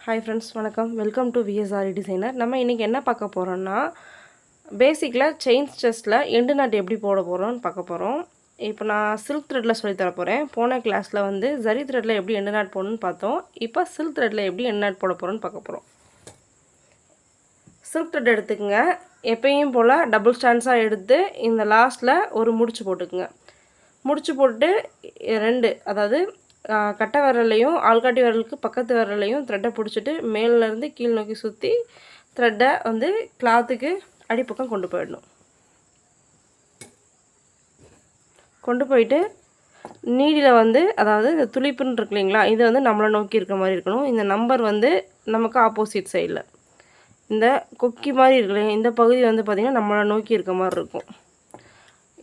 Hi friends, வணக்கம். Welcome to VSRE designer. நம்ம இன்னைக்கு என்ன பார்க்க போறோம்னா, பேசிக்ல செயின் ஸ்டிச்ல எண்டு நாட் எப்படி போட போறோம்னு பார்க்க போறோம். இப்போ நான் சில்க் த்ரெட்ல சொல்லி தர போறேன். போன கிளாஸ்ல வந்து ஜரி த்ரெட்ல எப்படி எண்டு நாட் போடணும்னு பார்த்தோம். இப்போ சில்க் த்ரெட்ல எப்படி எண்டு நாட் போட போறோம்னு பார்க்க போறோம். சில்க் த்ரெட் எடுத்துக்கங்க. எப்பயும் போல டபுள் ஸ்டாண்ட்ஸா எடுத்து இந்த லாஸ்ட்ல ஒரு முடிச்சு போட்டுக்குங்க. முடிச்சு போட்டு 2 அதாவது கட்டை விரல்லையும் ஆள்காட்டி விரலுக்கு பக்கத்து விரல்லையும் த்ரெட்டை பிடிச்சிட்டு மேலேருந்து கீழ் நோக்கி சுற்றி த்ரெட்டை வந்து கிளாத்துக்கு அடிப்பக்கம் கொண்டு போயிடணும். கொண்டு போயிட்டு நீடியில் வந்து அதாவது இந்த துளிப்புன்னு இருக்கு இல்லைங்களா, இது வந்து நம்மளை நோக்கி இருக்க மாதிரி இருக்கணும். இந்த நம்பர் வந்து நமக்கு ஆப்போசிட் சைடில் இந்த கொக்கி மாதிரி இருக்கு இல்லைங்க, இந்த பகுதி வந்து பார்த்திங்கன்னா நம்மளை நோக்கி இருக்க மாதிரி இருக்கும்.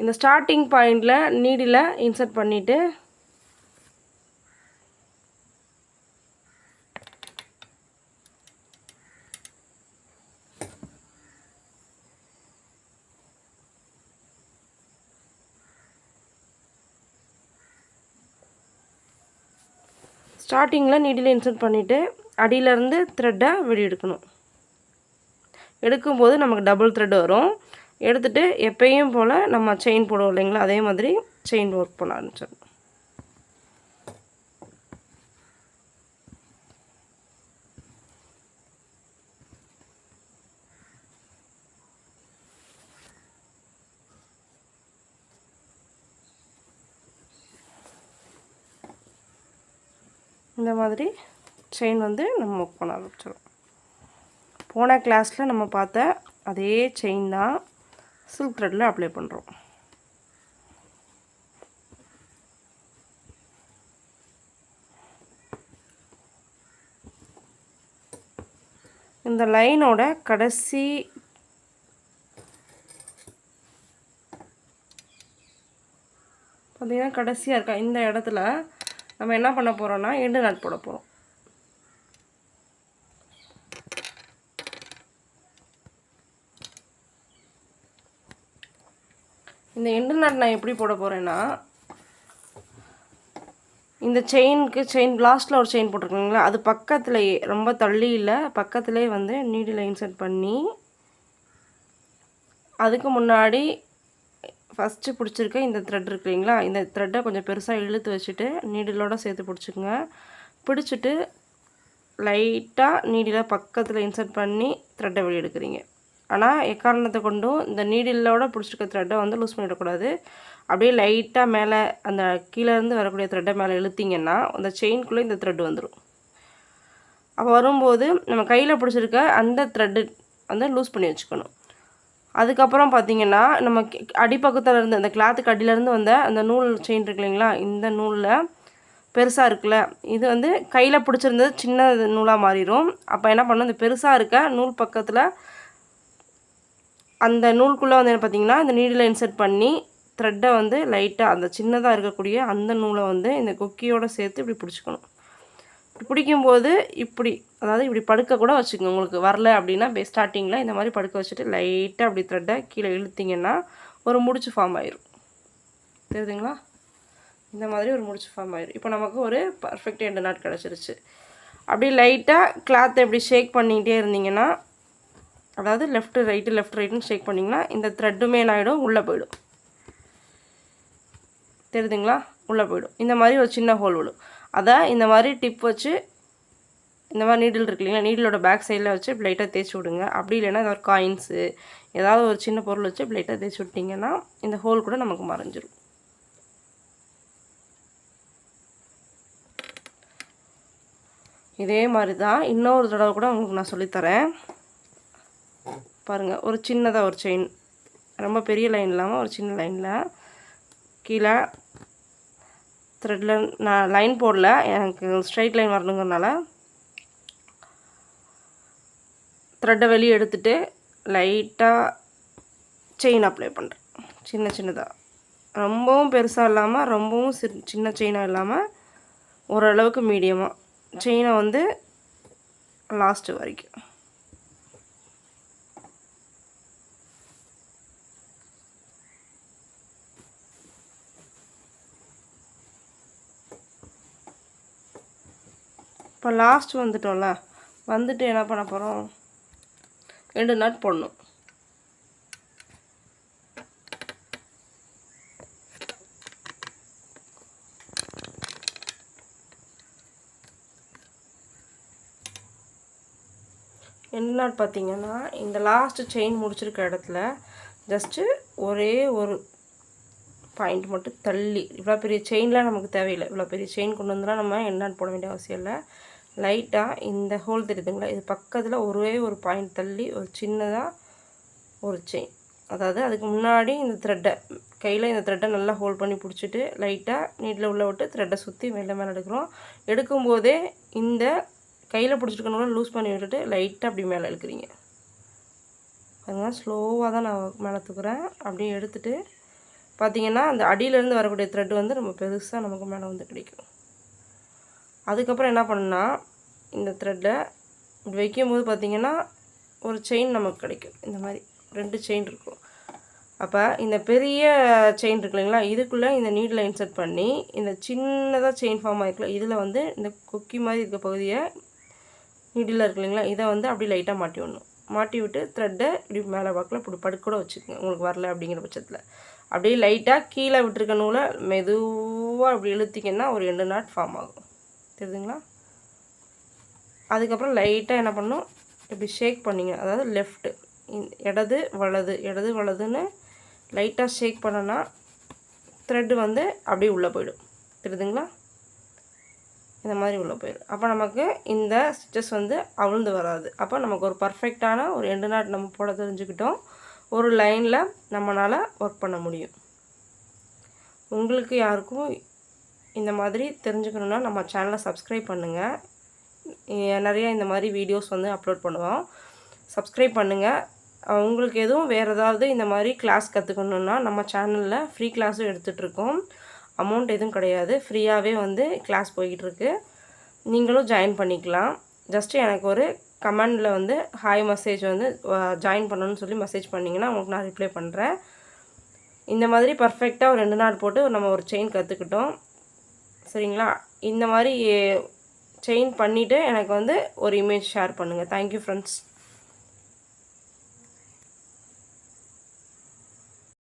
இந்த ஸ்டார்டிங் பாயிண்டில் நீடியில் இன்சர்ட் பண்ணிவிட்டு ஸ்டார்டிங்கில் நீடில் இன்சர்ட் பண்ணிவிட்டு அடியிலேருந்து த்ரெட்டை வெளியே எடுக்கணும். எடுக்கும்போது நமக்கு டபுள் த்ரெட் வரும். எடுத்துகிட்டு எப்பயும் போல் நம்ம செயின் போடுவோம் இல்லைங்களா, அதே மாதிரி செயின் ஒர்க் பண்ண ஆரம்பிச்சிடணும். இந்த மாதிரி செயின் வந்து நம்ம ஒர்க் பண்ண ஆரம்பிச்சிடும். போன கிளாஸில் நம்ம பார்த்த அதே செயின் தான் சில்க் த்ரெட்டில் அப்ளை பண்ணுறோம். இந்த லைனோட கடைசி பார்த்திங்கன்னா கடைசியாக இருக்கா இந்த இடத்துல நம்ம என்ன பண்ண போகிறோம்னா எண்டு நாட் போட போகிறோம். இந்த எண்டு நாட் நான் எப்படி போட போகிறேன்னா, இந்த செயின் லாஸ்ட்டில் ஒரு செயின் போட்டிருக்கீங்களா, அது பக்கத்துலேயே ரொம்ப தள்ளி இல்லை, பக்கத்துலேயே வந்து நீடில் இன்சர்ட் பண்ணி அதுக்கு முன்னாடி ஃபஸ்ட்டு பிடிச்சிருக்க இந்த த்ரெட் இருக்கு இல்லைங்களா, இந்த த்ரெட்டை கொஞ்சம் பெருசாக இழுத்து வச்சுட்டு நீடிலோடு சேர்த்து பிடிச்சிக்குங்க. பிடிச்சிட்டு லைட்டாக நீடில் பக்கத்தில் இன்சர்ட் பண்ணி த்ரெட்டை வெளியே எடுக்கிறீங்க. ஆனால் எக்காரணத்தை கொண்டும் இந்த நீடிலோட பிடிச்சிருக்க த்ரெட்டை வந்து லூஸ் பண்ணிடக்கூடாது. அப்படியே லைட்டாக மேலே அந்த கீழேருந்து வரக்கூடிய த்ரெட்டை மேலே இழுத்திங்கன்னா அந்த செயின்குள்ளே இந்த த்ரெட் வந்துடும். அப்போ வரும்போது நம்ம கையில் பிடிச்சிருக்க அந்த த்ரெட்டு வந்து லூஸ் பண்ணி வச்சுக்கணும். அதுக்கப்புறம் பார்த்திங்கன்னா நம்ம அடிப்பக்கத்தில் இருந்து அந்த கிளாத்துக்கு அடியிலேருந்து வந்த அந்த நூல் செயின் இருக்கு இல்லைங்களா, இந்த நூலில் பெருசாக இருக்குல்ல, இது வந்து கையில் பிடிச்சிருந்தது சின்ன நூலாக மாறிடும். அப்போ என்ன பண்ணணும், இந்த பெருசாக இருக்க நூல் பக்கத்தில் அந்த நூலுக்குள்ளே வந்து என்ன பார்த்திங்கன்னா இந்த நீடில் இன்சர்ட் பண்ணி த்ரெட்டை வந்து லைட்டாக அந்த சின்னதாக இருக்கக்கூடிய அந்த நூலை வந்து இந்த கொக்கியோடு சேர்த்து இப்படி பிடிச்சிக்கணும். பிடிக்கும்போது இப்படி அதாவது இப்படி படுக்க கூட வச்சுக்கோங்க. உங்களுக்கு வரல அப்படின்னா ஸ்டார்டிங்கில் இந்த மாதிரி படுக்க வச்சுட்டு லைட்டாக அப்படி த்ரெட்டை கீழே இழுத்திங்கன்னா ஒரு முடிச்சு ஃபார்ம் ஆயிரும். தெரியுதுங்களா, இந்த மாதிரி ஒரு முடிச்சு ஃபார்ம் ஆயிரும். இப்போ நமக்கு ஒரு பர்ஃபெக்ட் எண்டு நாட் கிடச்சிருச்சு. அப்படி லைட்டாக கிளாத்தை இப்படி ஷேக் பண்ணிக்கிட்டே இருந்தீங்கன்னா, அதாவது லெஃப்ட் ரைட்டுன்னு ஷேக் பண்ணிங்கன்னா இந்த த்ரெட்டுமே என்ன ஆகிடும், உள்ளே போயிடும். தெரியுதுங்களா, உள்ளே போயிடும். இந்த மாதிரி ஒரு சின்ன ஹோல் விடும். அதை இந்த மாதிரி டிப் வச்சு இந்த மாதிரி நீடில் இருக்கு இல்லைங்களா, நீடிலோட பேக் சைடில் வச்சு லைட்டாக தேய்ச்சி விடுங்க. அப்படி இல்லைன்னா ஏதாவது காயின்ஸு ஏதாவது ஒரு சின்ன பொருள் வச்சு லைட்டாக தேய்ச்சி விட்டிங்கன்னா இந்த ஹோல் கூட நமக்கு மறைஞ்சிரும். இதே மாதிரி தான் இன்னொரு தடவை கூட உங்களுக்கு நான் சொல்லித்தரேன் பாருங்கள். ஒரு சின்னதாக ஒரு செயின், ரொம்ப பெரிய லைன் இல்லாமல் ஒரு சின்ன லைனில் கீழே த்ரெட்டில் நான் லைன் போடல, எனக்கு ஸ்ட்ரைட் லைன் வரணுங்கிறனால த்ரெட்டை வெளியே எடுத்துகிட்டு லைட்டாக செயின் அப்ளை பண்ணுறேன். சின்னதாக, ரொம்பவும் பெருசாக இல்லாமல் ரொம்பவும் சின்ன செயினாக இல்லாமல் ஓரளவுக்கு மீடியமாக செயினை வந்து லாஸ்ட்டு வரைக்கும் இப்போ லாஸ்ட் வந்துட்டோம்ல, வந்துட்டு என்ன பண்ண போகிறோம், 2 நாட் போடணும். என்ன பார்த்தீங்கன்னா இந்த லாஸ்ட் செயின் முடிச்சிருக்க இடத்துல ஜஸ்ட்டு ஒரே ஒரு பாயிண்ட் மட்டும் தள்ளி, இவ்வளோ பெரிய செயின்லாம் நமக்கு தேவையில்லை, இவ்வளோ பெரிய செயின் கொண்டு வந்துலாம் நம்ம என்னான்னு போட வேண்டிய அவசியம் இல்லை. லைட்டாக இந்த ஹோல் தெரியுதுங்களா, இது பக்கத்தில் ஒரே ஒரு பாயிண்ட் தள்ளி ஒரு சின்னதாக ஒரு செயின், அதாவது அதுக்கு முன்னாடி இந்த த்ரெட்டை கையில் இந்த த்ரெட்டை நல்லா ஹோல்ட் பண்ணி பிடிச்சிட்டு லைட்டாக நீட்டில் உள்ளே விட்டு த்ரெட்டை சுற்றி மேலே எடுக்கிறோம். எடுக்கும்போதே இந்த கையில் பிடிச்சிருக்கணும்னா லூஸ் பண்ணி விட்டுட்டு லைட்டாக அப்படி மேலே இழுக்கிறீங்க. அதனால் ஸ்லோவாக தான் நான் மேலே தூக்குறேன். அப்படியே எடுத்துகிட்டு பார்த்திங்கன்னா அந்த அடியிலேருந்து வரக்கூடிய த்ரெட் வந்து நம்ம பெருசாக நமக்கு மேலே வந்து கிடைக்கும். அதுக்கப்புறம் என்ன பண்ணா, இந்த த்ரெட்டை இப்படி வைக்கும்போது பார்த்திங்கன்னா ஒரு செயின் நமக்கு கிடைக்கும். இந்த மாதிரி 2 செயின் இருக்கும். அப்போ இந்த பெரிய செயின் இருக்கு இல்லைங்களா, இதுக்குள்ளே இந்த நீடில் இன்சர்ட் பண்ணி இந்த சின்னதாக செயின் ஃபார்ம் ஆகிருக்குல்ல, இதில் வந்து இந்த கொக்கி மாதிரி இருக்க பகுதியை நீடில் இருக்கு இல்லைங்களா, இதை வந்து அப்படி லைட்டாக மாட்டி விடணும். மாட்டி விட்டு த்ரெட்டை இப்படி மேலே வாக்கில் இப்படி படுக்க கூட வச்சுக்கோங்க. உங்களுக்கு வரல அப்படிங்கிற பட்சத்தில் அப்படியே லைட்டாக கீழே விட்டுருக்க நூலை மெதுவாக அப்படி இழுத்திங்கன்னா ஒரு 2 நாட் ஃபார்ம் ஆகும். தெரியுதுங்களா? அதுக்கப்புறம் லைட்டாக என்ன பண்ணணும், இப்படி ஷேக் பண்ணிங்க, அதாவது லெஃப்ட்டு இடது வலது இடது வலதுன்னு லைட்டாக ஷேக் பண்ணோன்னா த்ரெட்டு வந்து அப்படியே உள்ளே போயிடும். தெரியுதுங்களா? இந்த மாதிரி உள்ளே போயிடும். அப்போ நமக்கு இந்த ஸ்டிச்சஸ் வந்து அவிழ்ந்து வராது. அப்போ நமக்கு ஒரு பர்ஃபெக்டான ஒரு 2 நாட் நம்ம போட தெரிஞ்சுக்கிட்டோம். ஒரு லைனில் நம்மளால் ஒர்க் பண்ண முடியும். உங்களுக்கு யாருக்கும் இந்த மாதிரி தெரிஞ்சுக்கணுன்னா நம்ம சேனலை சப்ஸ்கிரைப் பண்ணுங்கள். நிறைய இந்த மாதிரி வீடியோஸ் வந்து அப்லோட் பண்ணுவோம். சப்ஸ்கிரைப் பண்ணுங்கள். உங்களுக்கு எதுவும் வேறு ஏதாவது இந்த மாதிரி கிளாஸ் கற்றுக்கணுன்னா நம்ம சேனலில் ஃப்ரீ கிளாஸும் எடுத்துகிட்ருக்கோம். அமௌண்ட் எதுவும் கிடையாது, ஃப்ரீயாகவே வந்து கிளாஸ் போய்கிட்டுருக்கு. நீங்களும் ஜாயின் பண்ணிக்கலாம். ஜஸ்ட்டு எனக்கு ஒரு கமெண்டில் வந்து ஹாய் மெசேஜ் வந்து ஜாயின் பண்ணணும்னு சொல்லி மெசேஜ் பண்ணிங்கன்னா உங்களுக்கு நான் ரிப்ளை பண்ணுறேன். இந்த மாதிரி பர்ஃபெக்டாக ஒரு 2 நாள் போட்டு நம்ம ஒரு செயின் கற்றுக்கிட்டோம். சரிங்களா? இந்த மாதிரி செயின் பண்ணிவிட்டு எனக்கு வந்து ஒரு இமேஜ் ஷேர் பண்ணுங்கள். Thank you friends.